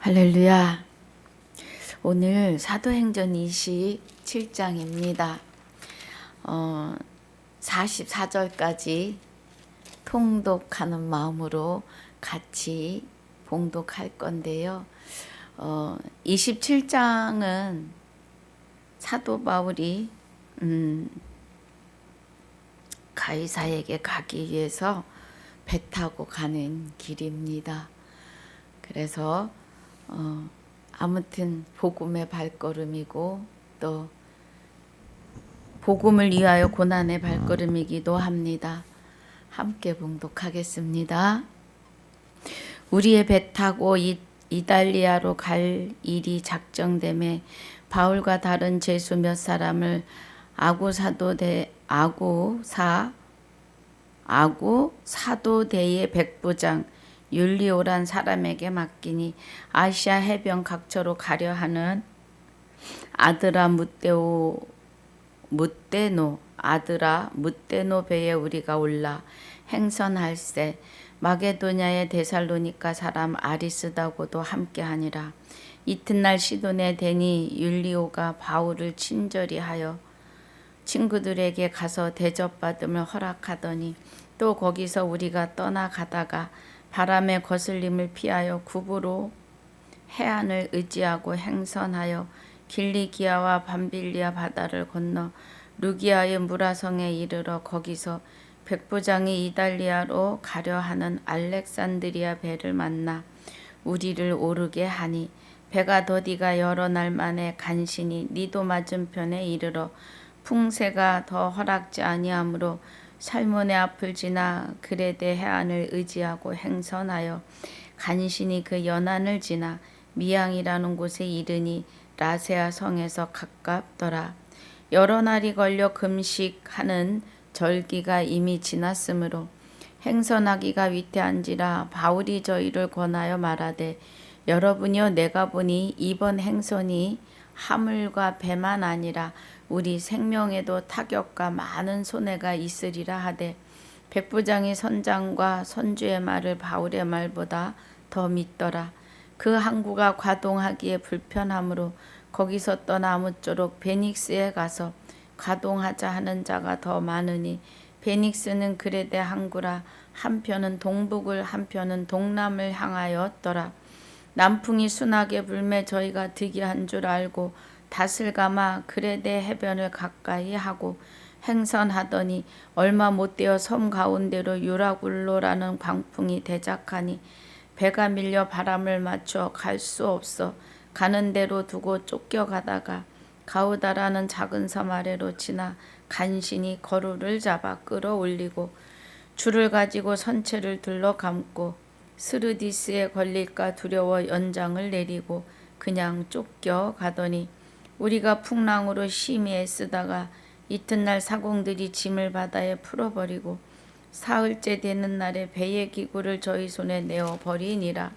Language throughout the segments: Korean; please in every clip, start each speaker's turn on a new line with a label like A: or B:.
A: 할렐루야. 오늘 사도행전 27장입니다. 44절까지 통독하는 마음으로 같이 봉독할 건데요. 27장은 사도 바울이 가이사에게 가기 위해서 배 타고 가는 길입니다. 그래서 아무튼 복음의 발걸음이고 또 복음을 위하여 고난의 발걸음이기도 합니다. 함께 봉독하겠습니다. 우리의 배 타고 이달리아로 갈 일이 작정됨에 바울과 다른 제수 몇 사람을 아구 사도대의 백부장 율리오란 사람에게 맡기니 아시아 해변 각처로 가려 하는 아드라 무떼노 배에 우리가 올라 행선할세. 마게도냐의 데살로니가 사람 아리스다고도 함께하니라. 이튿날 시돈에 대니 율리오가 바울을 친절히 하여 친구들에게 가서 대접받음을 허락하더니 또 거기서 우리가 떠나가다가 바람의 거슬림을 피하여 구부로 해안을 의지하고 행선하여 길리기아와 밤빌리아 바다를 건너 루기아의 무라성에 이르러 거기서 백부장이 이달리아로 가려 하는 알렉산드리아 배를 만나 우리를 오르게 하니 배가 더디가 여러 날 만에 간신히 니도 맞은편에 이르러 풍세가 더 허락지 아니하므로 살몬의 앞을 지나 그레데 해안을 의지하고 행선하여 간신히 그 연안을 지나 미양이라는 곳에 이르니 라세아 성에서 가깝더라. 여러 날이 걸려 금식하는 절기가 이미 지났으므로 행선하기가 위태한지라 바울이 저희를 권하여 말하되 여러분이여 내가 보니 이번 행선이 하물과 배만 아니라 우리 생명에도 타격과 많은 손해가 있으리라 하되 백부장이 선장과 선주의 말을 바울의 말보다 더 믿더라. 그 항구가 가동하기에 불편하므로 거기서 떠나 아무쪼록 베닉스에 가서 가동하자 하는 자가 더 많으니 베닉스는 그레데 항구라 한편은 동북을 한편은 동남을 향하였더라. 남풍이 순하게 불매 저희가 득이한 줄 알고 닷을 감아 그레데 해변을 가까이 하고 행선하더니 얼마 못되어 섬 가운데로 유라굴로라는 광풍이 대작하니 배가 밀려 바람을 맞춰 갈 수 없어 가는 대로 두고 쫓겨가다가 가우다라는 작은 섬 아래로 지나 간신히 거루를 잡아 끌어올리고 줄을 가지고 선체를 둘러 감고 스르디스에 걸릴까 두려워 연장을 내리고 그냥 쫓겨가더니 우리가 풍랑으로 심히 애쓰다가 이튿날 사공들이 짐을 바다에 풀어버리고 사흘째 되는 날에 배의 기구를 저희 손에 내어버리니라.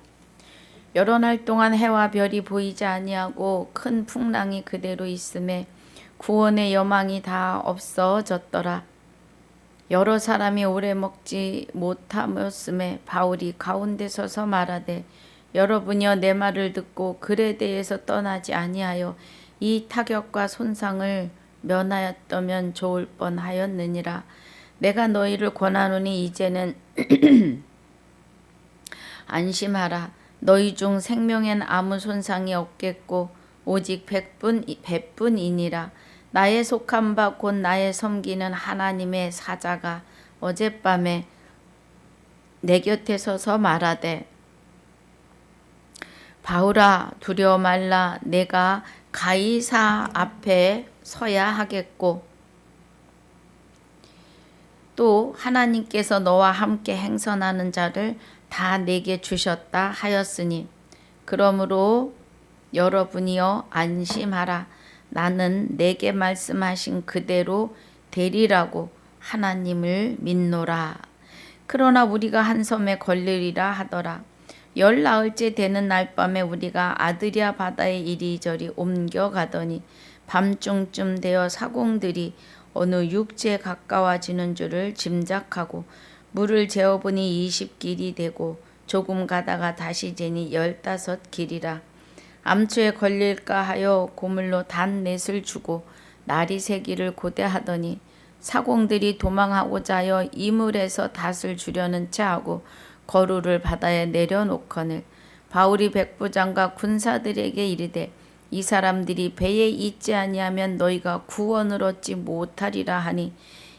A: 여러 날 동안 해와 별이 보이지 아니하고 큰 풍랑이 그대로 있음에 구원의 여망이 다 없어졌더라. 여러 사람이 오래 먹지 못하였음에 바울이 가운데 서서 말하되 여러분이여 내 말을 듣고 그레데에서 떠나지 아니하여 이 타격과 손상을 면하였다면 좋을 뻔하였느니라. 내가 너희를 권하노니 이제는 안심하라. 너희 중 생명엔 아무 손상이 없겠고 오직 배뿐이니라. 나의 속한 바 곧 나의 섬기는 하나님의 사자가 어젯밤에 내 곁에 서서 말하되 바울아 두려워 말라. 내가 가이사 앞에 서야 하겠고 또 하나님께서 너와 함께 행선하는 자를 다 내게 주셨다 하였으니 그러므로 여러분이여 안심하라. 나는 내게 말씀하신 그대로 되리라고 하나님을 믿노라. 그러나 우리가 한 섬에 걸리리라 하더라. 10나흘째 되는 날밤에 우리가 아드리아 바다에 이리저리 옮겨가더니 밤중쯤 되어 사공들이 어느 육지에 가까워지는 줄을 짐작하고 물을 재어보니 20길이 되고 조금 가다가 다시 재니 15길이라. 암초에 걸릴까 하여 고물로 단 넷을 주고 날이 새기를 고대하더니 사공들이 도망하고자 하여 이물에서 닷을 주려는 체하고 거루를 바다에 내려놓거늘 바울이 백부장과 군사들에게 이르되 이 사람들이 배에 있지 아니하면 너희가 구원을 얻지 못하리라 하니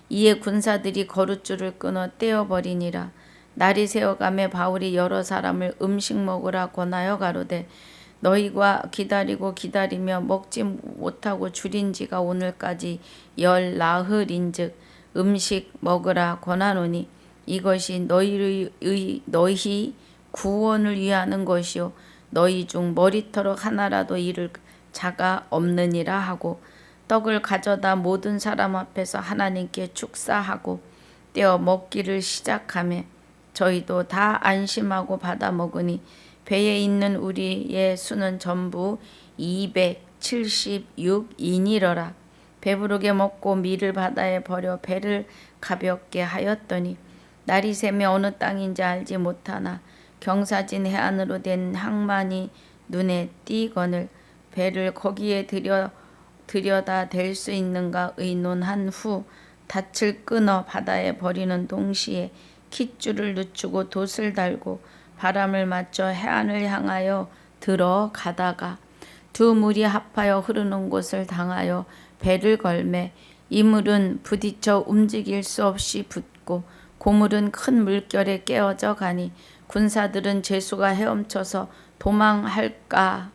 A: 이에 군사들이 거룻줄을 끊어 떼어버리니라. 날이 새어가매 바울이 여러 사람을 음식 먹으라 권하여 가로되 너희가 기다리며 먹지 못하고 줄인 지가 오늘까지 10나흘인즉 음식 먹으라 권하노니 이것이 너희 구원을 위하는 것이요 너희 중 머리털 하나라도 잃을 자가 없느니라 하고 떡을 가져다 모든 사람 앞에서 하나님께 축사하고 떼어 먹기를 시작하며 저희도 다 안심하고 받아 먹으니 배에 있는 우리의 수는 전부 276인이러라. 배부르게 먹고 밀을 바다에 버려 배를 가볍게 하였더니 날이 새며 어느 땅인지 알지 못하나 경사진 해안으로 된 항만이 눈에 띄거늘 배를 거기에 들여다 댈 수 있는가 의논한 후 닻을 끊어 바다에 버리는 동시에 킷줄을 늦추고 돛을 달고 바람을 맞춰 해안을 향하여 들어가다가 두 물이 합하여 흐르는 곳을 당하여 배를 걸매 이 물은 부딪혀 움직일 수 없이 붙고 고물은 큰 물결에 깨어져 가니 군사들은 제수가 헤엄쳐서 도망할까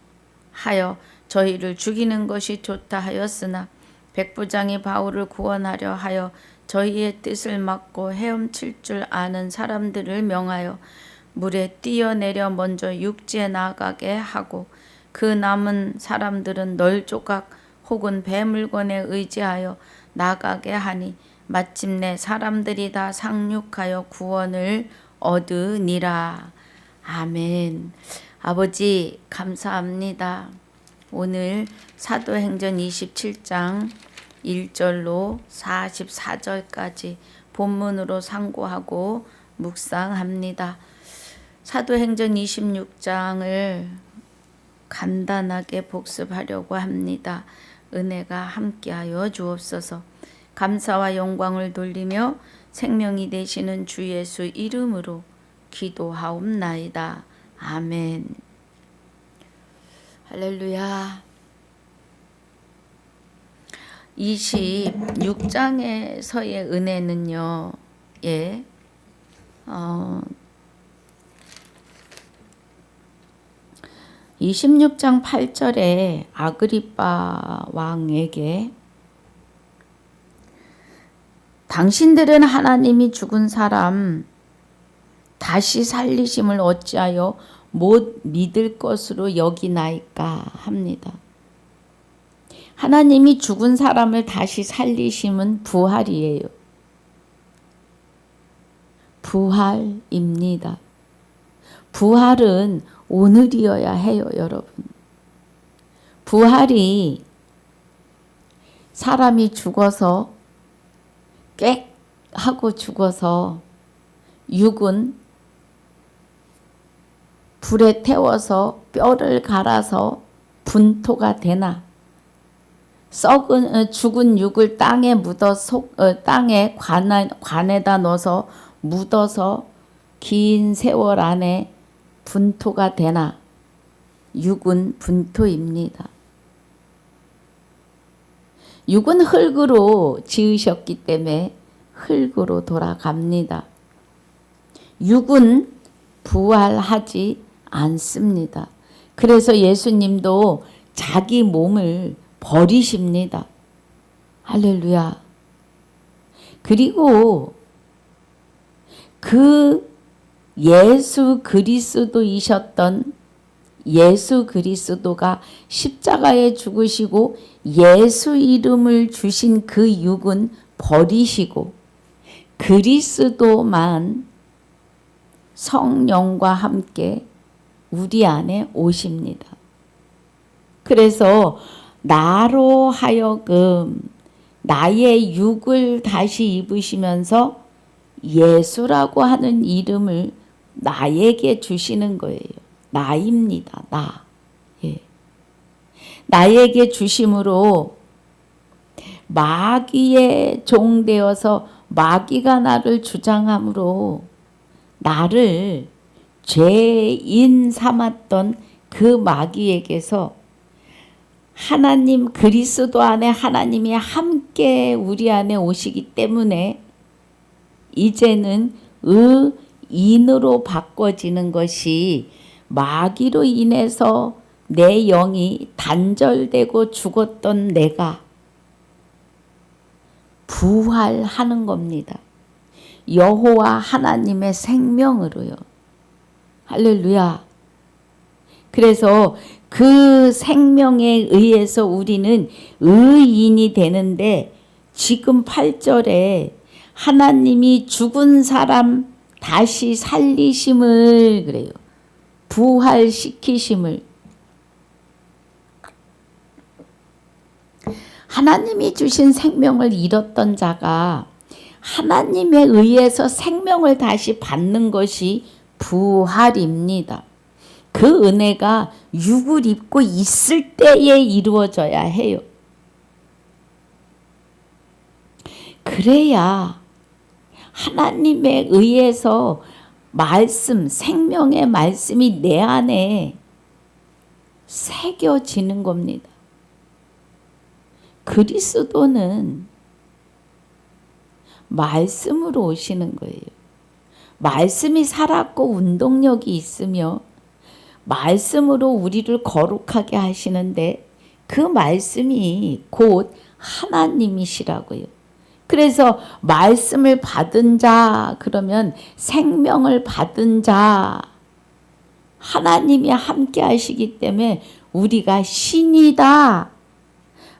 A: 하여 저희를 죽이는 것이 좋다 하였으나 백부장이 바울을 구원하려 하여 저희의 뜻을 막고 헤엄칠 줄 아는 사람들을 명하여 물에 뛰어내려 먼저 육지에 나가게 하고 그 남은 사람들은 널조각 혹은 배 물건에 의지하여 나가게 하니 마침내 사람들이 다 상륙하여 구원을 얻으니라. 아멘. 아버지 감사합니다. 오늘 사도행전 27장 1절로 44절까지 본문으로 상고하고 묵상합니다. 사도행전 26장을 간단하게 복습하려고 합니다. 은혜가 함께하여 주옵소서. 감사와 영광을 돌리며 생명이 되시는 주 예수 이름으로 기도하옵나이다. 아멘. 할렐루야. 26장에서의 은혜는요. 26장 8절에 아그리빠 왕에게 당신들은 하나님이 죽은 사람 다시 살리심을 어찌하여 못 믿을 것으로 여기나이까 합니다. 하나님이 죽은 사람을 다시 살리심은 부활이에요. 부활입니다. 부활은 오늘이어야 해요, 여러분. 부활이 사람이 죽어서 꽥 하고 죽어서 육은 불에 태워서 뼈를 갈아서 분토가 되나 죽은 육을 땅에 땅에 관에다 넣어서 묻어서 긴 세월 안에 분토가 되나 육은 분토입니다. 육은 흙으로 지으셨기 때문에 흙으로 돌아갑니다. 육은 부활하지 않습니다. 그래서 예수님도 자기 몸을 버리십니다. 할렐루야. 그리고 그 예수 그리스도이셨던 예수 그리스도가 십자가에 죽으시고 예수 이름을 주신 그 육은 버리시고 그리스도만 성령과 함께 우리 안에 오십니다. 그래서 나로 하여금 나의 육을 다시 입으시면서 예수라고 하는 이름을 나에게 주시는 거예요. 나입니다. 나. 예. 나에게 주심으로 마귀의 종 되어서 마귀가 나를 주장함으로 나를 죄인 삼았던 그 마귀에게서 하나님 그리스도 안에 하나님이 함께 우리 안에 오시기 때문에 이제는 의인으로 바꿔지는 것이 마귀로 인해서 내 영이 단절되고 죽었던 내가 부활하는 겁니다. 여호와 하나님의 생명으로요. 할렐루야. 그래서 그 생명에 의해서 우리는 의인이 되는데 지금 8절에 하나님이 죽은 사람 다시 살리심을 그래요. 부활시키심을. 하나님이 주신 생명을 잃었던 자가 하나님에 의해서 생명을 다시 받는 것이 부활입니다. 그 은혜가 육을 입고 있을 때에 이루어져야 해요. 그래야 하나님에 의해서 말씀, 생명의 말씀이 내 안에 새겨지는 겁니다. 그리스도는 말씀으로 오시는 거예요. 말씀이 살았고 운동력이 있으며 말씀으로 우리를 거룩하게 하시는데 그 말씀이 곧 하나님이시라고요. 그래서 말씀을 받은 자, 그러면 생명을 받은 자, 하나님이 함께 하시기 때문에 우리가 신이다.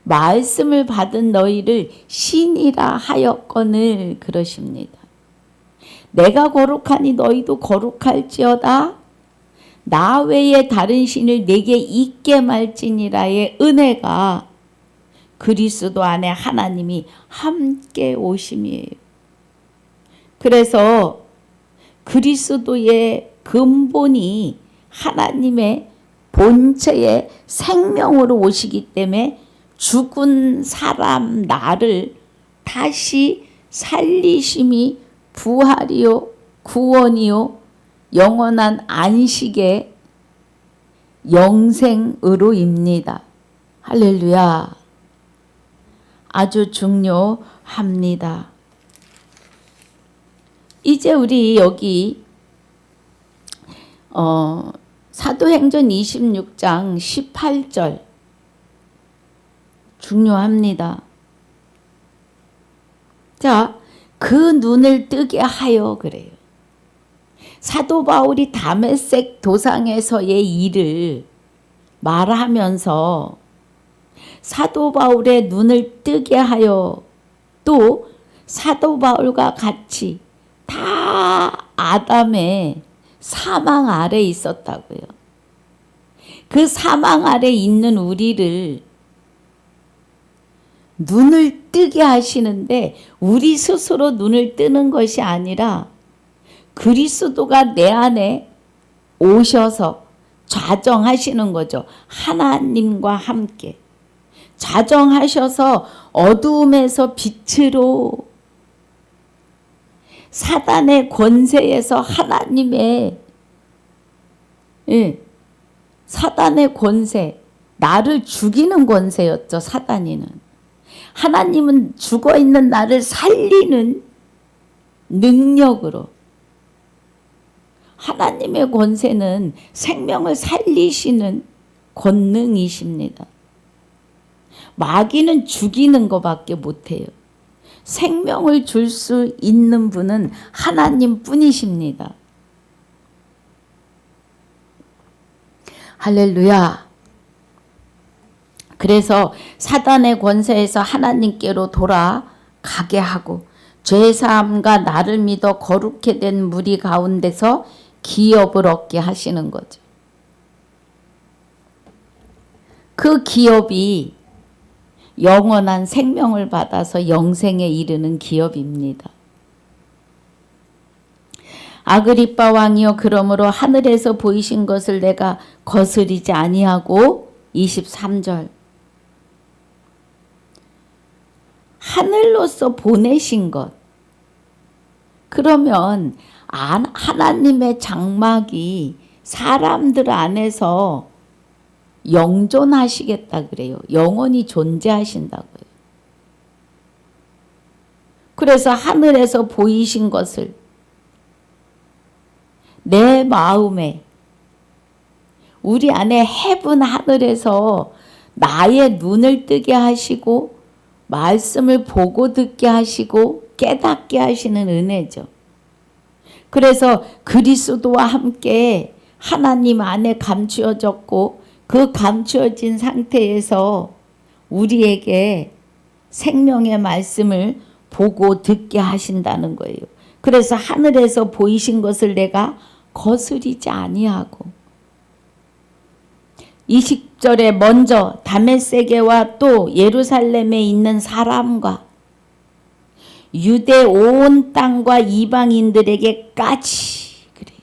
A: 말씀을 받은 너희를 신이라 하였거늘 그러십니다. 내가 거룩하니 너희도 거룩할지어다. 나 외에 다른 신을 내게 있게 말지니라의 은혜가 그리스도 안에 하나님이 함께 오심이에요. 그래서 그리스도의 근본이 하나님의 본체의 생명으로 오시기 때문에 죽은 사람 나를 다시 살리심이 부활이요 구원이요 영원한 안식의 영생으로입니다. 할렐루야. 아주 중요합니다. 이제 우리 여기 사도행전 26장 18절 중요합니다. 자, 그 눈을 뜨게 하여 그래요. 사도 바울이 다메섹 도상에서의 일을 말하면서 사도 바울의 눈을 뜨게 하여 또 사도 바울과 같이 다 아담의 사망 아래 있었다고요. 그 사망 아래 있는 우리를 눈을 뜨게 하시는데 우리 스스로 눈을 뜨는 것이 아니라 그리스도가 내 안에 오셔서 좌정하시는 거죠. 하나님과 함께 좌정하셔서 어두움에서 빛으로 사단의 권세에서 하나님의 사단의 권세, 나를 죽이는 권세였죠. 사단이는. 하나님은 죽어있는 나를 살리는 능력으로. 하나님의 권세는 생명을 살리시는 권능이십니다. 마귀는 죽이는 것밖에 못해요. 생명을 줄 수 있는 분은 하나님 뿐이십니다. 할렐루야. 그래서 사단의 권세에서 하나님께로 돌아가게 하고 죄사함과 나를 믿어 거룩해 된 무리 가운데서 기업을 얻게 하시는 거죠. 그 기업이 영원한 생명을 받아서 영생에 이르는 기업입니다. 아그리빠 왕이여 그러므로 하늘에서 보이신 것을 내가 거스리지 아니하고 23절 하늘로서 보내신 것. 그러면 하나님의 장막이 사람들 안에서 영존하시겠다 그래요. 영원히 존재하신다고요. 그래서 하늘에서 보이신 것을 내 마음에 우리 안에 해분 하늘에서 나의 눈을 뜨게 하시고 말씀을 보고 듣게 하시고 깨닫게 하시는 은혜죠. 그래서 그리스도와 함께 하나님 안에 감추어졌고 그 감추어진 상태에서 우리에게 생명의 말씀을 보고 듣게 하신다는 거예요. 그래서 하늘에서 보이신 것을 내가 거스리지 아니하고 20절에 먼저 다메섹에와 또 예루살렘에 있는 사람과 유대 온 땅과 이방인들에게까지 그래요.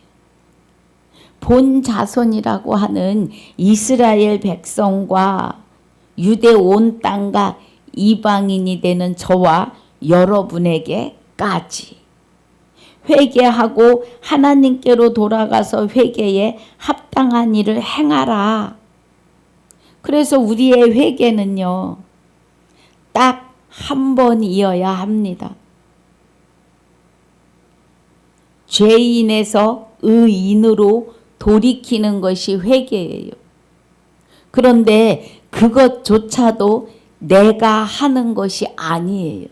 A: 본 자손이라고 하는 이스라엘 백성과 유대 온 땅과 이방인이 되는 저와 여러분에게까지 회개하고 하나님께로 돌아가서 회개에 합당한 일을 행하라. 그래서 우리의 회개는요, 딱 한 번이어야 합니다. 죄인에서 의인으로 돌이키는 것이 회개예요. 그런데 그것조차도 내가 하는 것이 아니에요.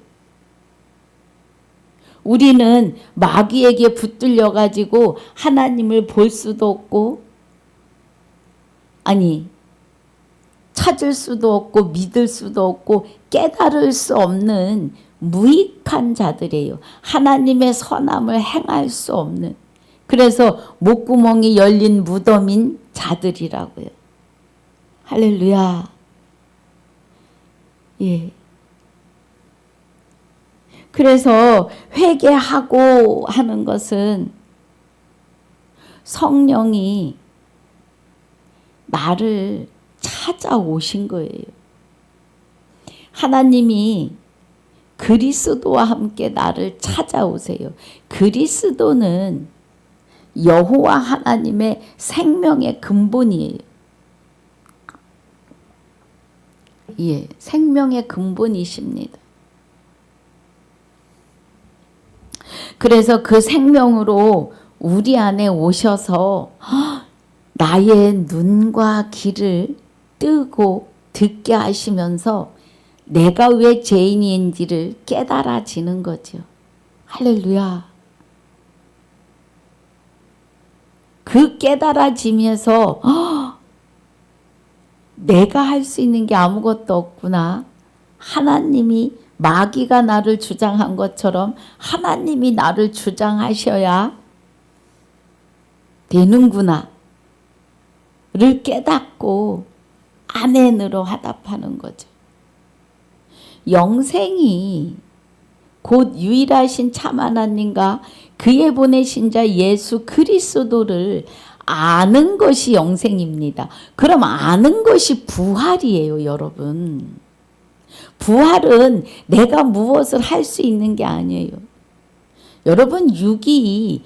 A: 우리는 마귀에게 붙들려 가지고 하나님을 볼 수도 없고 찾을 수도 없고 믿을 수도 없고 깨달을 수 없는 무익한 자들이에요. 하나님의 선함을 행할 수 없는. 그래서 목구멍이 열린 무덤인 자들이라고요. 할렐루야. 예. 그래서 회개하고 하는 것은 성령이 나를 찾아오신 거예요. 하나님이 그리스도와 함께 나를 찾아오세요. 그리스도는 여호와 하나님의 생명의 근본이에요. 예, 생명의 근본이십니다. 그래서 그 생명으로 우리 안에 오셔서 나의 눈과 귀를 뜨고 듣게 하시면서 내가 왜 죄인인지를 깨달아지는 거죠. 할렐루야. 그 깨달아지면서 내가 할 수 있는 게 아무것도 없구나. 하나님이 마귀가 나를 주장한 것처럼 하나님이 나를 주장하셔야 되는구나 를 깨닫고 아멘으로 화답하는 거죠. 영생이 곧 유일하신 참 하나님과 그의 보내신 자 예수 그리스도를 아는 것이 영생입니다. 그럼 아는 것이 부활이에요, 여러분. 부활은 내가 무엇을 할 수 있는 게 아니에요. 여러분, 육이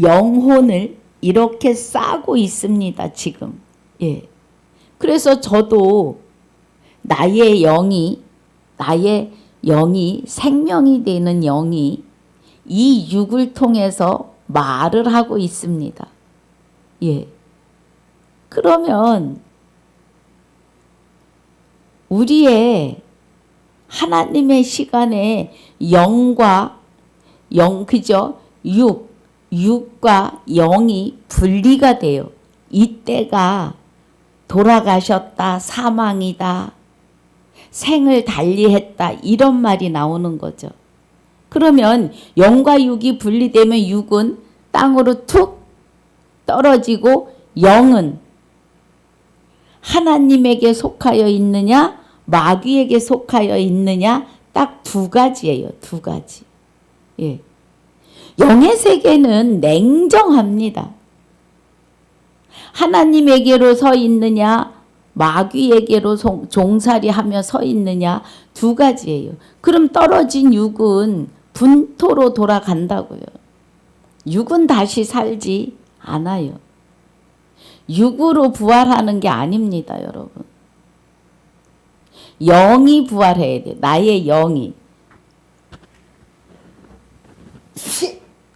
A: 영혼을 이렇게 싸고 있습니다, 지금. 예. 그래서 저도 나의 영이 생명이 되는 영이 이 육을 통해서 말을 하고 있습니다. 예. 그러면 우리의 하나님의 시간에 그죠? 육과 영이 분리가 돼요. 이때가 돌아가셨다, 사망이다, 생을 달리했다 이런 말이 나오는 거죠. 그러면 영과 육이 분리되면 육은 땅으로 툭 떨어지고 영은 하나님에게 속하여 있느냐 마귀에게 속하여 있느냐 딱 두 가지예요. 두 가지. 예. 영의 세계는 냉정합니다. 하나님에게로 서 있느냐, 마귀에게로 종살이하며 서 있느냐, 두 가지예요. 그럼 떨어진 육은 분토로 돌아간다고요. 육은 다시 살지 않아요. 육으로 부활하는 게 아닙니다, 여러분. 영이 부활해야 돼요. 나의 영이.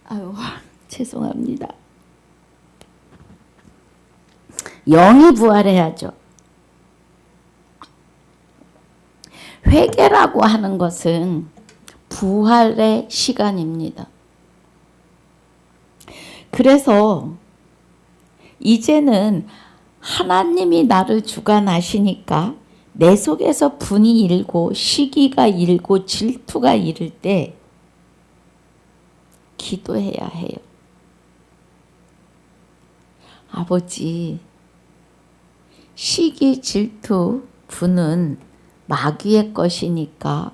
A: 아유, 죄송합니다. 영이 부활해야죠. 회개라고 하는 것은 부활의 시간입니다. 그래서 이제는 하나님이 나를 주관하시니까 내 속에서 분이 일고 시기가 일고 질투가 이를 때 기도해야 해요. 아버지, 시기, 질투, 분은 마귀의 것이니까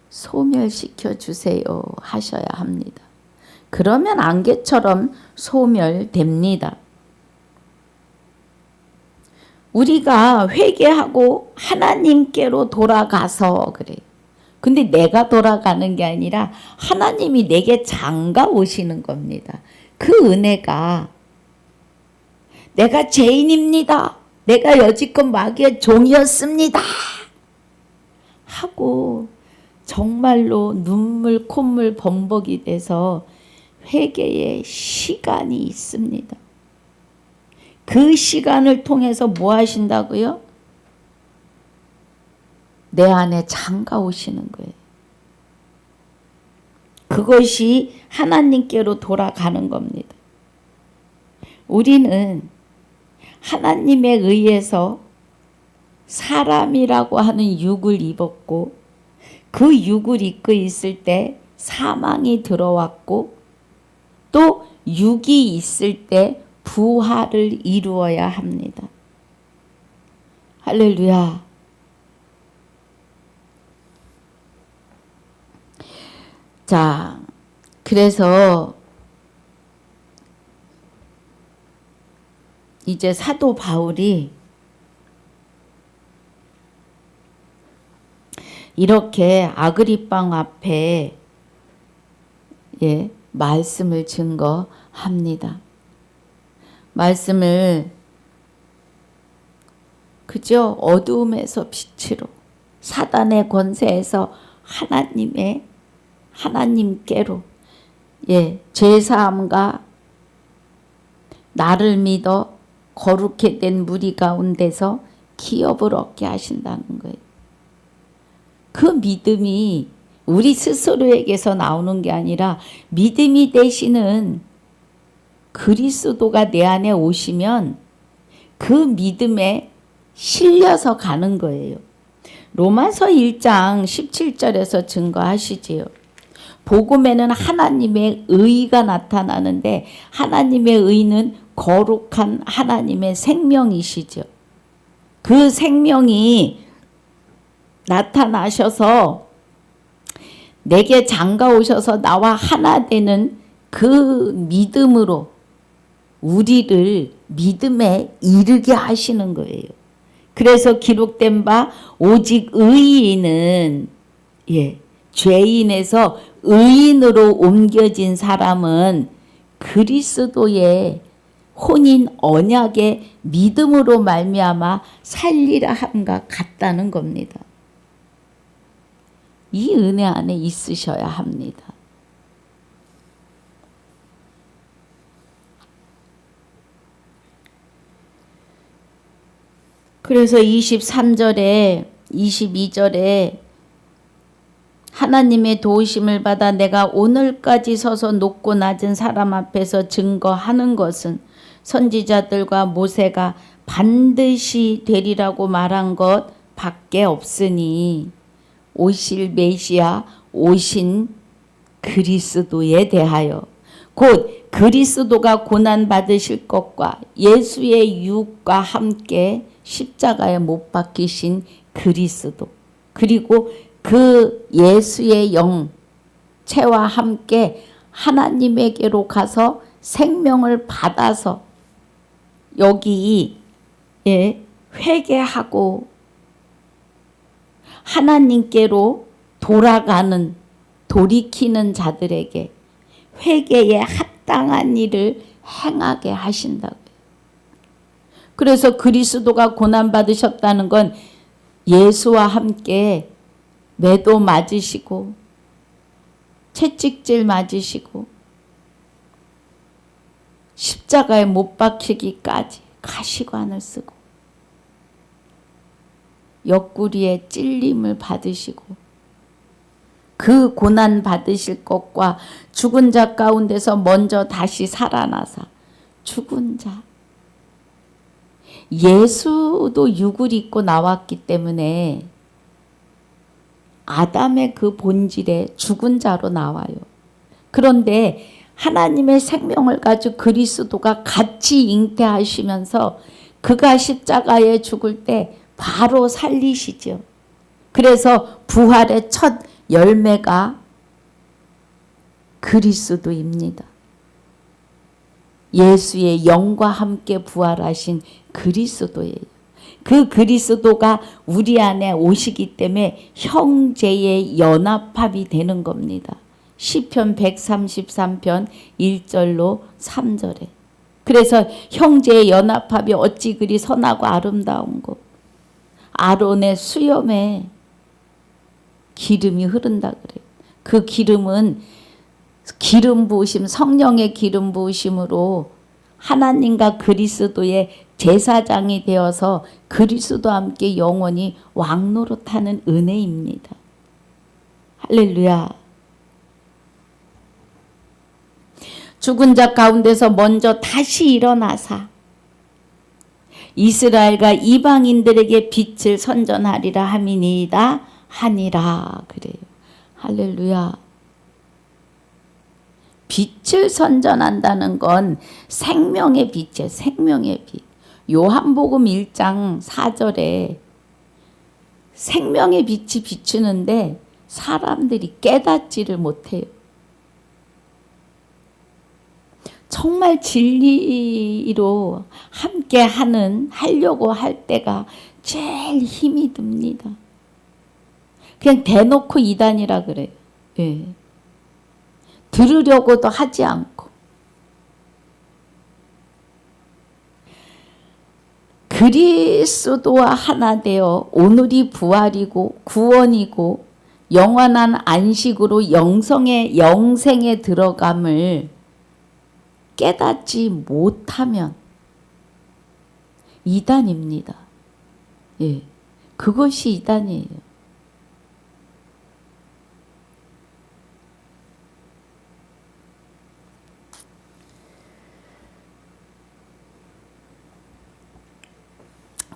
A: 소멸시켜 주세요 하셔야 합니다. 그러면 안개처럼 소멸됩니다. 우리가 회개하고 하나님께로 돌아가서 그래요. 근데 내가 돌아가는 게 아니라 하나님이 내게 장가 오시는 겁니다. 그 은혜가 내가 죄인입니다. 내가 여지껏 마귀의 종이었습니다. 하고 정말로 눈물 콧물 범벅이 돼서 회개의 시간이 있습니다. 그 시간을 통해서 뭐 하신다고요? 내 안에 장가 오시는 거예요. 그것이 하나님께로 돌아가는 겁니다. 우리는 하나님에 의해서 사람이라고 하는 육을 입었고 그 육을 입고 있을 때 사망이 들어왔고 또 육이 있을 때 부활을 이루어야 합니다. 할렐루야. 자, 그래서 이제 사도 바울이 이렇게 아그리빵 앞에 말씀을 증거합니다. 말씀을 그저 어두움에서 빛으로 사단의 권세에서 하나님께로 죄사함과 나를 믿어 거룩게 된 무리 가운데서 기업을 얻게 하신다는 거예요. 그 믿음이 우리 스스로에게서 나오는 게 아니라 믿음이 되시는 그리스도가 내 안에 오시면 그 믿음에 실려서 가는 거예요. 로마서 1장 17절에서 증거하시지요. 복음에는 하나님의 의가 나타나는데 하나님의 의는 거룩한 하나님의 생명이시죠. 그 생명이 나타나셔서 내게 장가 오셔서 나와 하나 되는 그 믿음으로 우리를 믿음에 이르게 하시는 거예요. 그래서 기록된 바 오직 의인은 죄인에서 의인으로 옮겨진 사람은 그리스도의 혼인 언약의 믿음으로 말미암아 살리라 함과 같다는 겁니다. 이 은혜 안에 있으셔야 합니다. 그래서 23절에 22절에 하나님의 도우심을 받아 내가 오늘까지 서서 높고 낮은 사람 앞에서 증거하는 것은 선지자들과 모세가 반드시 되리라고 말한 것 밖에 없으니 오실 메시아 오신 그리스도에 대하여 곧 그리스도가 고난 받으실 것과 예수의 육과 함께 십자가에 못 박히신 그리스도 그리고 그 예수의 영체와 함께 하나님에게로 가서 생명을 받아서 여기 회개하고 하나님께로 돌아가는 돌이키는 자들에게 회개에 합당한 일을 행하게 하신다고요. 그래서 그리스도가 고난받으셨다는 건 예수와 함께 매도 맞으시고 채찍질 맞으시고 십자가에 못 박히기까지 가시관을 쓰고 옆구리에 찔림을 받으시고 그 고난 받으실 것과 죽은 자 가운데서 먼저 다시 살아나사 죽은 자 예수도 육을 입고 나왔기 때문에 아담의 그 본질에 죽은 자로 나와요. 그런데 하나님의 생명을 가지고 그리스도가 같이 잉태하시면서 그가 십자가에 죽을 때 바로 살리시죠. 그래서 부활의 첫 열매가 그리스도입니다. 예수의 영과 함께 부활하신 그리스도예요. 그 그리스도가 우리 안에 오시기 때문에 형제의 연합합이 되는 겁니다. 시편 133편 1절로 3절에. 그래서 형제의 연합합이 어찌 그리 선하고 아름다운고 아론의 수염에 기름이 흐른다 그래요. 그 기름은 기름 부으심, 성령의 기름 부으심으로 하나님과 그리스도의 제사장이 되어서 그리스도와 함께 영원히 왕노릇하는 은혜입니다. 할렐루야. 죽은 자 가운데서 먼저 다시 일어나사 이스라엘과 이방인들에게 빛을 선전하리라 함이니이다 하니라 그래요. 할렐루야. 빛을 선전한다는 건 생명의 빛이에요. 생명의 빛. 요한복음 1장 4절에 생명의 빛이 비추는데 사람들이 깨닫지를 못해요. 정말 진리로 함께 하려고 할 때가 제일 힘이 듭니다. 그냥 대놓고 이단이라 그래요. 예. 들으려고도 하지 않고. 그리스도와 하나 되어 오늘이 부활이고 구원이고 영원한 안식으로 영생에 들어감을 깨닫지 못하면 이단입니다. 예, 그것이 이단이에요.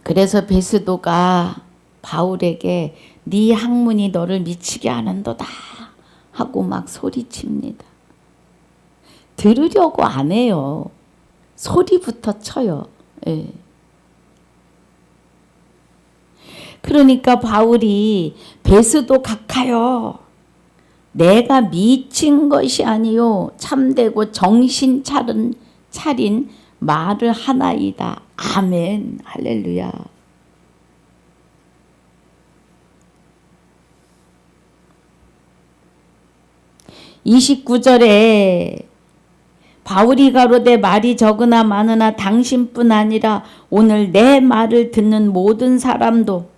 A: 그래서 베스도가 바울에게 네 학문이 너를 미치게 하는도다 하고 막 소리칩니다. 들으려고 안 해요. 소리부터 쳐요. 예. 그러니까 바울이 베스도 각하여 내가 미친 것이 아니요 참되고 정신 차린 말을 하나이다. 아멘. 할렐루야. (29절에) 바울이 가로되 말이 적으나 많으나 당신뿐 아니라 오늘 내 말을 듣는 모든 사람도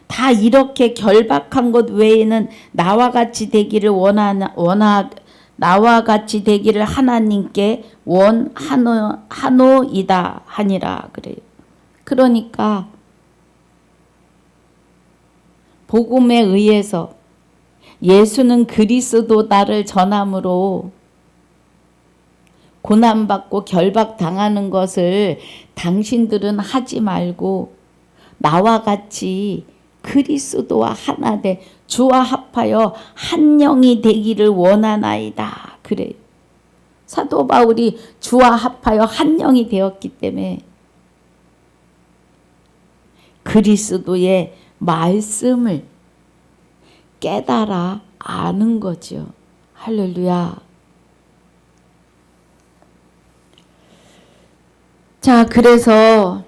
A: 다 이렇게 결박한 것 외에는 나와 같이 되기를 나와 같이 되기를 하나님께 원하노이다 하니라 그래요. 그러니까 복음에 의해서 예수는 그리스도다를 전함으로 고난받고 결박당하는 것을 당신들은 하지 말고 나와 같이 그리스도와 하나 돼 주와 합하여 한 영이 되기를 원하나이다. 그래요. 사도 바울이 주와 합하여 한 영이 되었기 때문에 그리스도의 말씀을 깨달아 아는 거죠. 할렐루야. 자, 그래서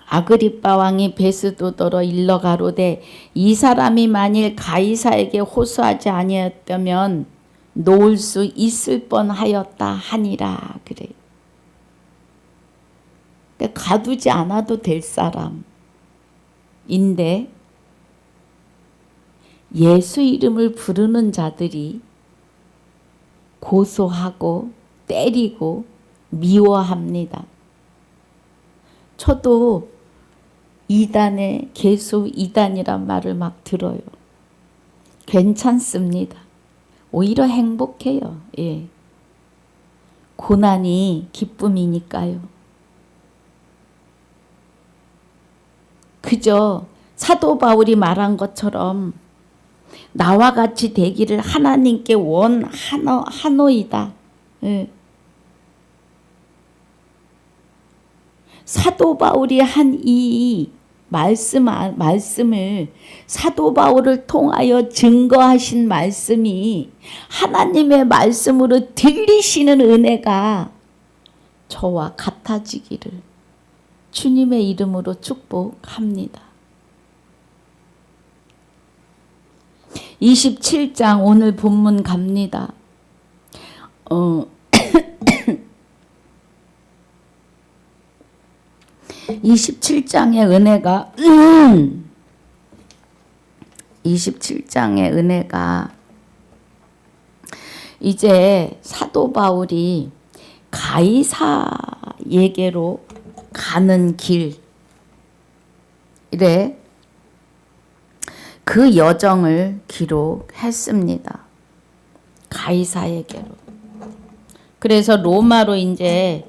A: 아그리빠 왕이 베스도더러 일러 가로되 이 사람이 만일 가이사에게 호소하지 아니었다면 놓을 수 있을 뻔하였다 하니라. 그래. 그러니까 가두지 않아도 될 사람인데 예수 이름을 부르는 자들이 고소하고 때리고 미워합니다. 저도 이단의 개수 이단이란 말을 막 들어요. 괜찮습니다. 오히려 행복해요. 예. 고난이 기쁨이니까요. 그저 사도 바울이 말한 것처럼 나와 같이 되기를 하나님께 원하노이다. 예. 사도 바울이 한 이 말씀을 사도 바울을 통하여 증거하신 말씀이 하나님의 말씀으로 들리시는 은혜가 저와 같아지기를 주님의 이름으로 축복합니다. 27장 오늘 본문 갑니다. 27장의 은혜가 27장의 은혜가 이제 사도 바울이 가이사에게로 가는 길에 그 여정을 기록했습니다. 가이사에게로. 그래서 로마로 이제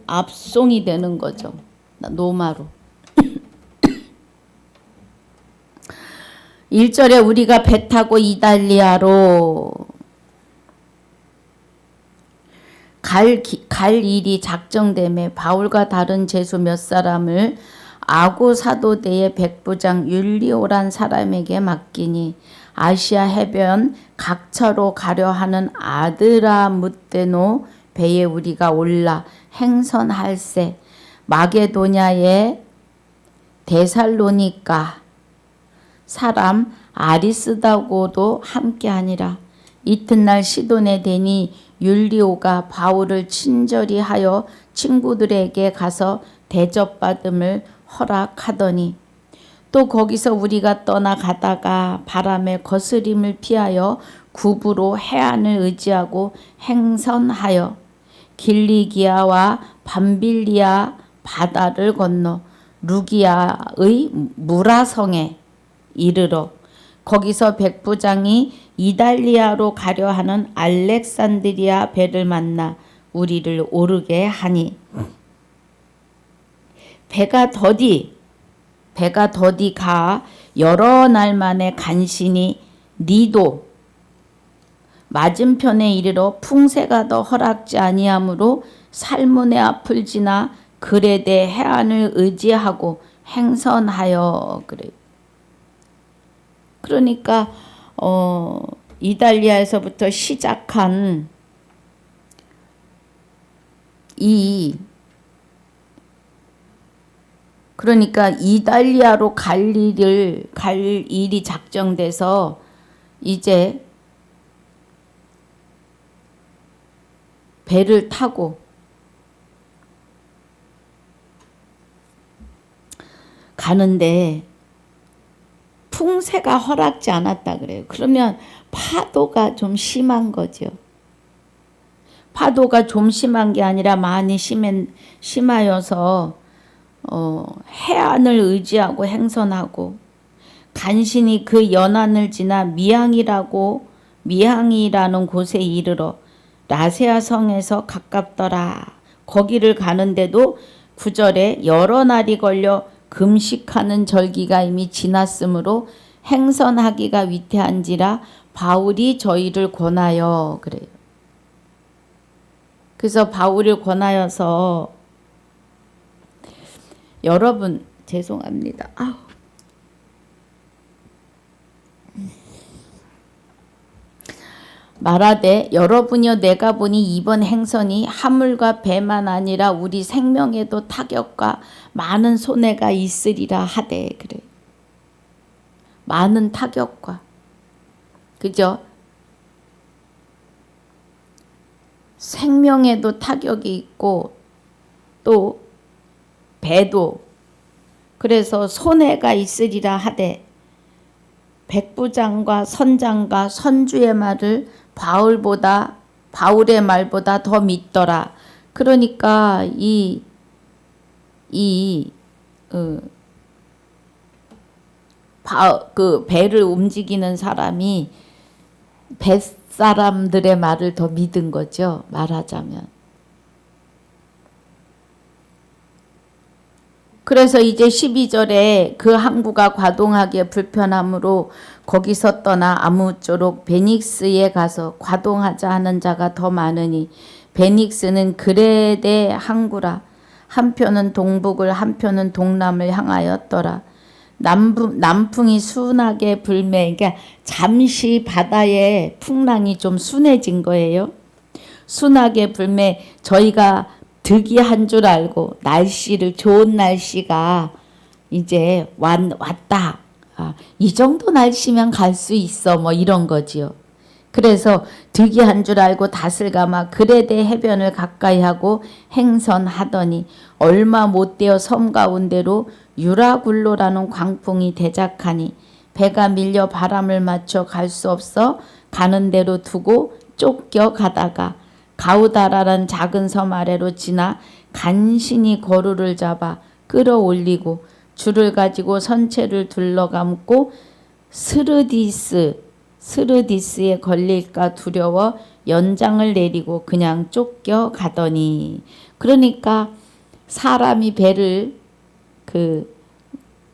A: 압송이 되는 거죠. 로마로. 1절에 우리가 배 타고 이달리아로 갈 일이 작정되매 바울과 다른 제수 몇 사람을 아고 사도대의 백부장 율리오란 사람에게 맡기니 아시아 해변 각처로 가려 하는 아드라무떼노 배에 우리가 올라 행선할세. 마게도냐의 데살로니가 사람 아리스다고도 함께하니라. 이튿날 시돈에 대니 율리오가 바울을 친절히 하여 친구들에게 가서 대접받음을 허락하더니 또 거기서 우리가 떠나가다가 바람의 거스림을 피하여 구부로 해안을 의지하고 행선하여 길리기아와 밤빌리아 바다를 건너 루기아의 무라성에 이르러 거기서 백부장이 이달리아로 가려 하는 알렉산드리아 배를 만나 우리를 오르게 하니 배가 더디 가 여러 날 만에 간신히 니도 맞은편에 이르러 풍세가 더 허락지 아니하므로 살문의 앞을 지나 그레데 해안을 의지하고 행선하여 그래. 그러니까 이달리아에서부터 시작한 그러니까 이달리아로 갈 일이 작정돼서 이제 배를 타고 가는데 풍세가 허락지 않았다 그래요. 그러면 파도가 좀 심한 거죠. 파도가 좀 심한 게 아니라 많이 심하여서 해안을 의지하고 행선하고 간신히 그 연안을 지나 미항이라는 곳에 이르러 라세아 성에서 가깝더라. 거기를 가는데도 9절에 여러 날이 걸려 금식하는 절기가 이미 지났으므로 행선하기가 위태한지라 바울이 저희를 권하여 그래요. 그래서 바울을 권하여서 여러분 죄송합니다. 말하되 여러분이여 내가 보니 이번 행선이 하물과 배만 아니라 우리 생명에도 타격과 많은 손해가 있으리라 하되. 그래. 많은 타격과. 그죠? 생명에도 타격이 있고 또 배도. 그래서 손해가 있으리라 하되 백부장과 선장과 선주의 말을 바울의 말보다 더 믿더라. 그러니까 그 배를 움직이는 사람이 뱃사람들의 말을 더 믿은 거죠. 말하자면. 그래서 이제 12절에 그 항구가 과동하기에 불편함으로 거기서 떠나 아무쪼록 베닉스에 가서 과동하자 하는 자가 더 많으니 베닉스는 그레데 항구라. 한편은 동북을 한편은 동남을 향하였더라. 남풍이 순하게 불매. 그러니까 잠시 바다의 풍랑이 좀 순해진 거예요. 순하게 불매. 저희가 득이한 줄 알고 날씨를 좋은 날씨가 이제 왔다. 이 정도 날씨면 갈 수 있어. 뭐 이런 거지요. 그래서 득이한 줄 알고 닷을 감아 그레데 해변을 가까이 하고 행선하더니 얼마 못되어 섬 가운데로 유라굴로라는 광풍이 대작하니 배가 밀려 바람을 맞춰 갈 수 없어 가는 대로 두고 쫓겨 가다가 가우다라는 작은 섬 아래로 지나 간신히 거루를 잡아 끌어올리고 줄을 가지고 선체를 둘러감고 스르디스에 걸릴까 두려워 연장을 내리고 그냥 쫓겨 가더니. 그러니까 사람이 배를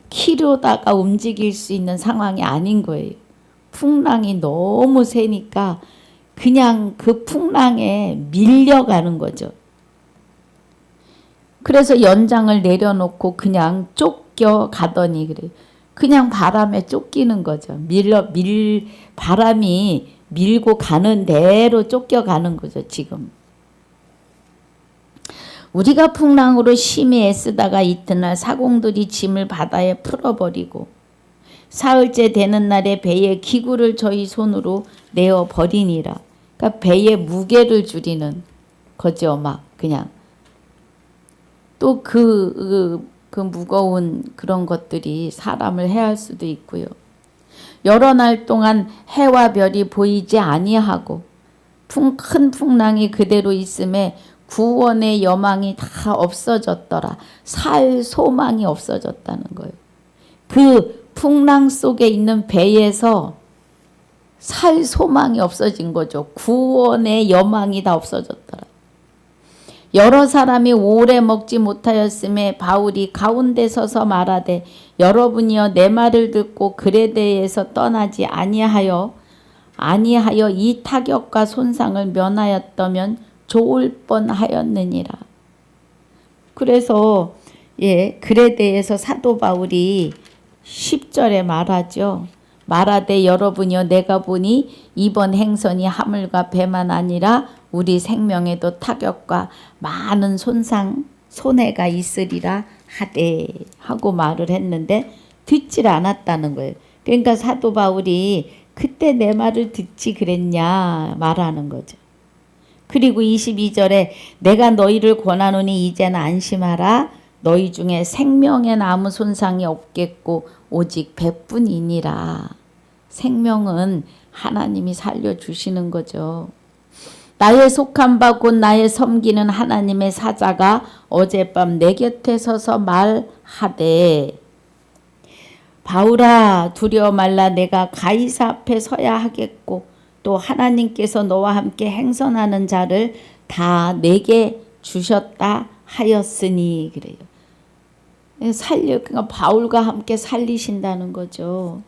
A: 키로다가 움직일 수 있는 상황이 아닌 거예요. 풍랑이 너무 세니까 그냥 그 풍랑에 밀려가는 거죠. 그래서 연장을 내려놓고 그냥 쫓겨가더니 그래요. 그냥 바람에 쫓기는 거죠. 바람이 밀고 가는 대로 쫓겨가는 거죠. 지금. 우리가 풍랑으로 심히 애쓰다가 이튿날 사공들이 짐을 바다에 풀어버리고 사흘째 되는 날에 배의 기구를 저희 손으로 내어 버리니라. 그러니까 배의 무게를 줄이는 거죠. 막 그냥. 또 그 무거운 그런 것들이 사람을 해할 수도 있고요. 여러 날 동안 해와 별이 보이지 아니하고 큰 풍랑이 그대로 있음에 구원의 여망이 다 없어졌더라. 살 소망이 없어졌다는 거예요. 그 풍랑 속에 있는 배에서 살 소망이 없어진 거죠. 구원의 여망이 다 없어졌더라. 여러 사람이 오래 먹지 못하였음에 바울이 가운데 서서 말하되 여러분이여 내 말을 듣고 그레데에서 떠나지 아니하여 이 타격과 손상을 면하였다면 좋을 뻔하였느니라. 그래서 그레데에서 사도 바울이 10절에 말하죠. 말하되 여러분이여 내가 보니 이번 행선이 하물과 배만 아니라 우리 생명에도 타격과 많은 손해가 있으리라 하되 하고 말을 했는데 듣질 않았다는 거예요. 그러니까 사도 바울이 그때 내 말을 듣지 그랬냐 말하는 거죠. 그리고 22절에 내가 너희를 권하노니 이제는 안심하라. 너희 중에 생명엔 아무 손상이 없겠고 오직 배뿐이니라. 생명은 하나님이 살려주시는 거죠. 나의 속한 바 곧 나의 섬기는 하나님의 사자가 어젯밤 내 곁에 서서 말하되 바울아 두려워 말라. 내가 가이사 앞에 서야 하겠고 또 하나님께서 너와 함께 행선하는 자를 다 내게 주셨다 하였으니. 그래요. 그러니까 바울과 함께 살리신다는 거죠.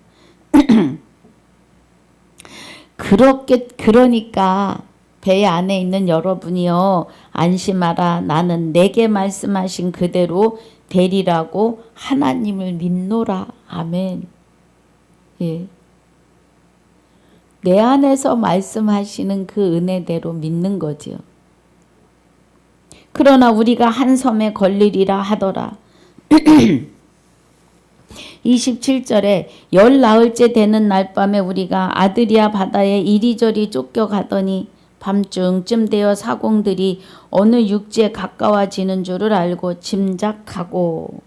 A: 그러니까 배 안에 있는 여러분이요 안심하라. 나는 내게 말씀하신 그대로 되리라고 하나님을 믿노라. 아멘. 예. 내 안에서 말씀하시는 그 은혜대로 믿는 거지요. 그러나 우리가 한 섬에 걸리리라 하더라. 27절에 열 나흘째 되는 날밤에 우리가 아드리아 바다에 이리저리 쫓겨가더니 밤중쯤 되어 사공들이 어느 육지에 가까워지는 줄을 알고 짐작하고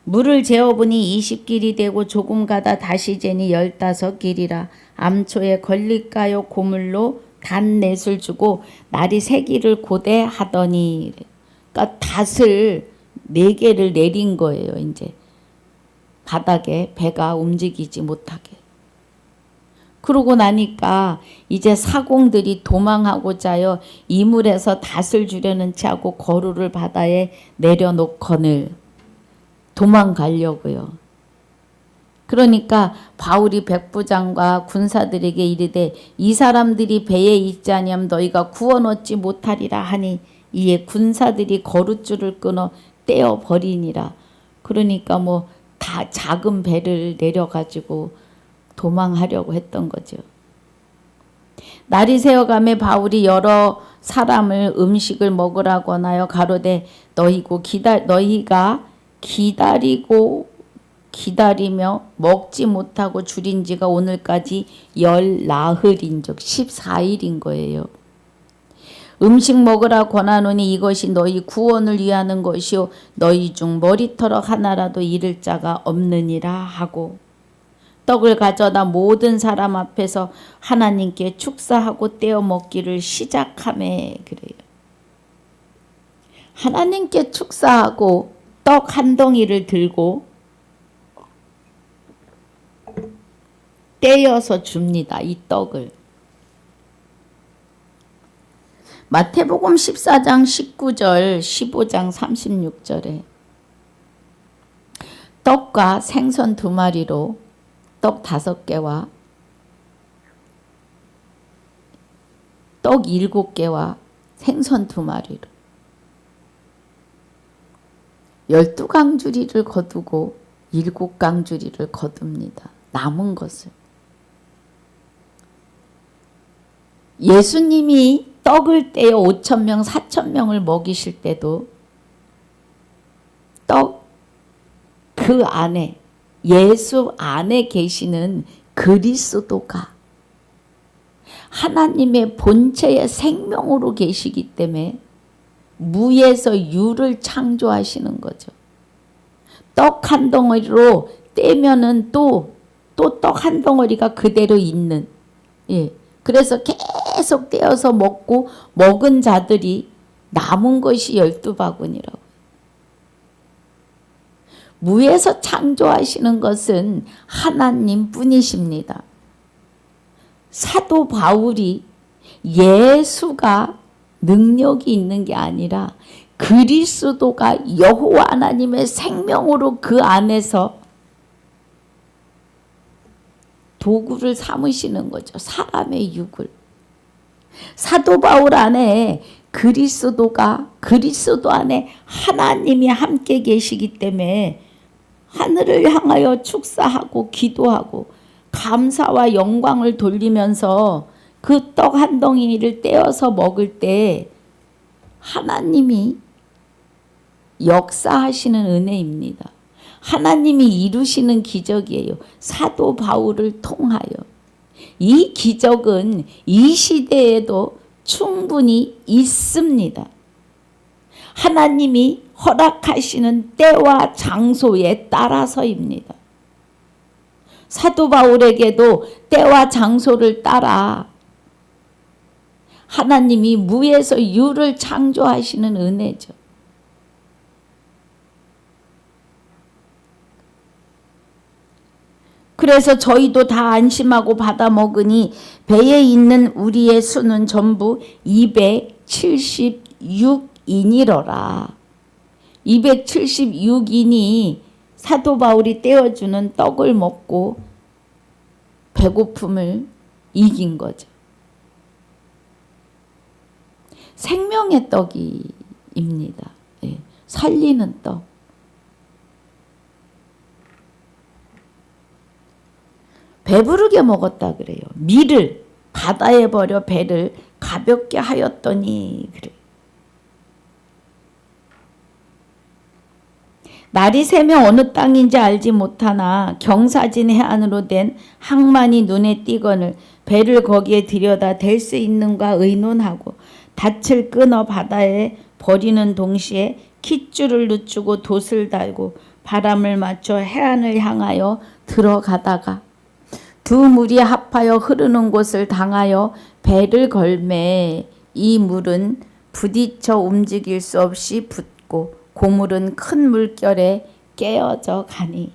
A: 물을 재어보니 20길이 되고 조금 가다 다시 재니 15길이라 암초에 걸릴까요 고물로 단넷을 주고 날이 세기를 고대하더니 그러니까 닷을 4개를 내린 거예요. 이제 바닥에 배가 움직이지 못하게. 그러고 나니까 이제 사공들이 도망하고자여 이물에서 닷을 주려는 채하고 거루를 바다에 내려놓거늘 도망가려고요. 그러니까 바울이 백부장과 군사들에게 이르되 이 사람들이 배에 있지 아니하면 너희가 구원 얻지 못하리라 하니 이에 군사들이 거룻줄을 끊어 떼어 버리니라. 그러니까 뭐 다 작은 배를 내려가지고 도망하려고 했던 거죠. 날이 새어가매 바울이 여러 사람을 음식을 먹으라고 하여 가로되 너희가 기다리며 먹지 못하고 줄인 지가 오늘까지 열 나흘인즉 14일인 거예요. 음식 먹으라 권하노니 이것이 너희 구원을 위하는 것이요 너희 중 머리털어 하나라도 잃을 자가 없느니라 하고 떡을 가져다 모든 사람 앞에서 하나님께 축사하고 떼어 먹기를 시작하매 그래요. 하나님께 축사하고 떡 한 덩이를 들고 떼어서 줍니다. 이 떡을. 마태복음 14장 19절 15장 36절에 떡과 생선 2마리로 떡 5개와 떡 7개와 생선 2마리로 12강주리를 거두고 7강주리를 거둡니다. 남은 것을. 예수님이 떡을 떼어 5,000명, 4,000명을 먹이실 때도 떡 그 안에 예수 안에 계시는 그리스도가 하나님의 본체의 생명으로 계시기 때문에 무에서 유를 창조하시는 거죠. 떡 한 덩어리로 떼면은 또 떡 한 덩어리가 그대로 있는. 예. 그래서 계속 떼어서 먹고 먹은 자들이 남은 것이 12바구니라고. 무에서 창조하시는 것은 하나님 뿐이십니다. 사도 바울이 예수가 능력이 있는 게 아니라 그리스도가 여호와 하나님의 생명으로 그 안에서 도구를 삼으시는 거죠. 사람의 육을. 사도 바울 안에 그리스도 안에 하나님이 함께 계시기 때문에 하늘을 향하여 축사하고 기도하고 감사와 영광을 돌리면서 그 떡 한 덩이를 떼어서 먹을 때 하나님이 역사하시는 은혜입니다. 하나님이 이루시는 기적이에요. 사도 바울을 통하여. 이 기적은 이 시대에도 충분히 있습니다. 하나님이 허락하시는 때와 장소에 따라서입니다. 사도 바울에게도 때와 장소를 따라 하나님이 무에서 유를 창조하시는 은혜죠. 그래서 저희도 다 안심하고 받아 먹으니 배에 있는 우리의 수는 전부 276인이로라. 276인이 사도 바울이 떼어주는 떡을 먹고 배고픔을 이긴 거죠. 생명의 떡입니다. 예, 살리는 떡. 배부르게 먹었다 그래요. 밀을 바다에 버려 배를 가볍게 하였더니 그래. 날이 새며 어느 땅인지 알지 못하나 경사진 해안으로 된 항만이 눈에 띄거늘 배를 거기에 들여다 댈 수 있는가 의논하고 닻을 끊어 바다에 버리는 동시에 킷줄을 늦추고 돛을 달고 바람을 맞춰 해안을 향하여 들어가다가 두 물이 합하여 흐르는 곳을 당하여 배를 걸매 이 물은 부딪혀 움직일 수 없이 붙고 고물은 큰 물결에 깨어져 가니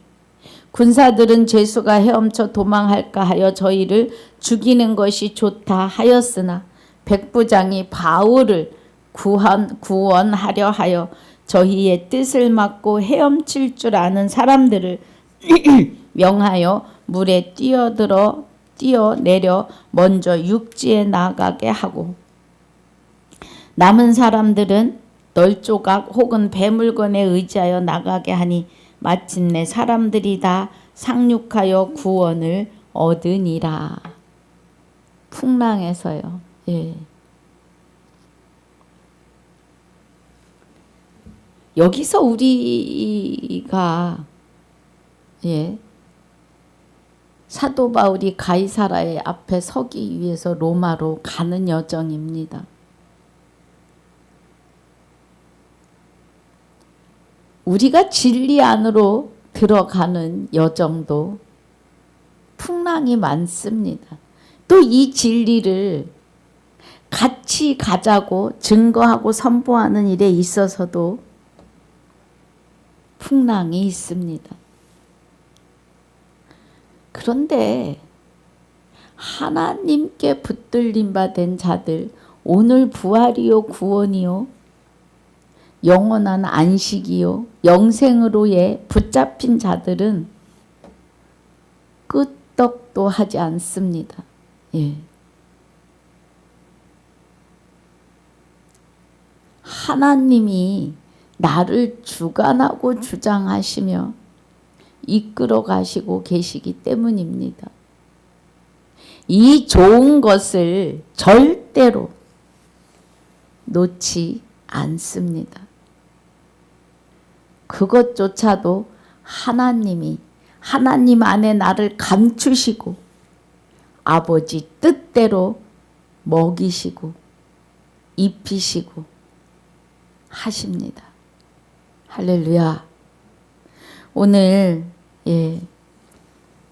A: 군사들은 죄수가 헤엄쳐 도망할까 하여 저희를 죽이는 것이 좋다 하였으나 백부장이 바울을 구원하려 하여 저희의 뜻을 막고 헤엄칠 줄 아는 사람들을 명하여 물에 뛰어내려 먼저 육지에 나가게 하고 남은 사람들은 널조각 혹은 배물건에 의지하여 나가게 하니 마침내 사람들이 다 상륙하여 구원을 얻으니라. 풍랑에서요. 예. 여기서 우리가 사도 바울이 가이사라의 앞에 서기 위해서 로마로 가는 여정입니다. 우리가 진리 안으로 들어가는 여정도 풍랑이 많습니다. 또 이 진리를 같이 가자고 증거하고 선포하는 일에 있어서도 풍랑이 있습니다. 그런데 하나님께 붙들림 받은 자들, 오늘 부활이요 구원이요 영원한 안식이요 영생으로의 붙잡힌 자들은 끄떡도 하지 않습니다. 예. 하나님이 나를 주관하고 주장하시며 이끌어 가시고 계시기 때문입니다. 이 좋은 것을 절대로 놓지 않습니다. 그것조차도 하나님 안에 나를 감추시고 아버지 뜻대로 먹이시고 입히시고 하십니다. 할렐루야. 오늘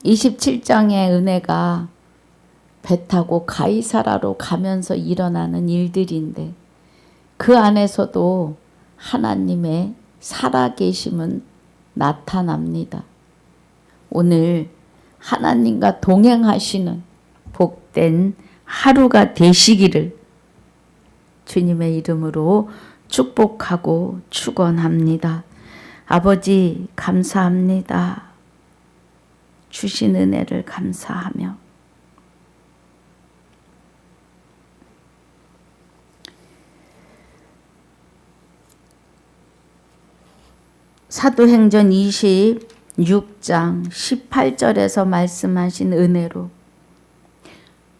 A: 27장의 은혜가 배 타고 가이사라로 가면서 일어나는 일들인데 그 안에서도 하나님의 살아계심은 나타납니다. 오늘 하나님과 동행하시는 복된 하루가 되시기를 주님의 이름으로 축복하고 축원합니다. 아버지 감사합니다. 주신 은혜를 감사하며 사도행전 26장 18절에서 말씀하신 은혜로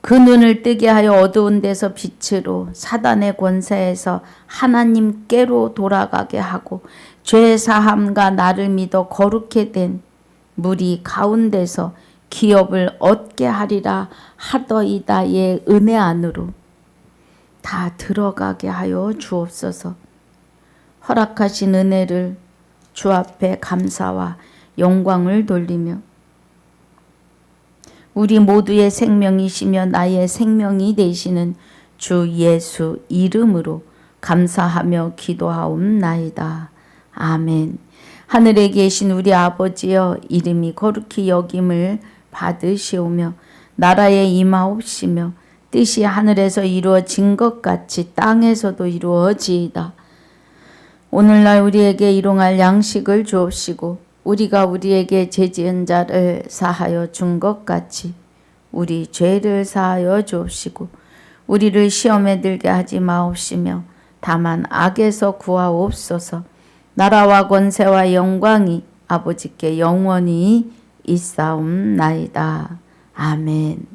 A: 그 눈을 뜨게 하여 어두운 데서 빛으로 사단의 권세에서 하나님께로 돌아가게 하고 죄 사함과 나를 믿어 거룩게 된 무리 가운데서 기업을 얻게 하리라 하더이다의 은혜 안으로 다 들어가게 하여 주옵소서. 허락하신 은혜를 주 앞에 감사와 영광을 돌리며 우리 모두의 생명이시며 나의 생명이 되시는 주 예수 이름으로 감사하며 기도하옵나이다. 아멘. 하늘에 계신 우리 아버지여 이름이 거룩히 여김을 받으시오며 나라에 임하옵시며 뜻이 하늘에서 이루어진 것 같이 땅에서도 이루어지이다. 오늘날 우리에게 일용할 양식을 주옵시고 우리가 우리에게 죄지은 자를 사하여 준 것 같이 우리 죄를 사하여 주옵시고 우리를 시험에 들게 하지 마옵시며 다만 악에서 구하옵소서. 나라와 권세와 영광이 아버지께 영원히 있사옵나이다. 아멘.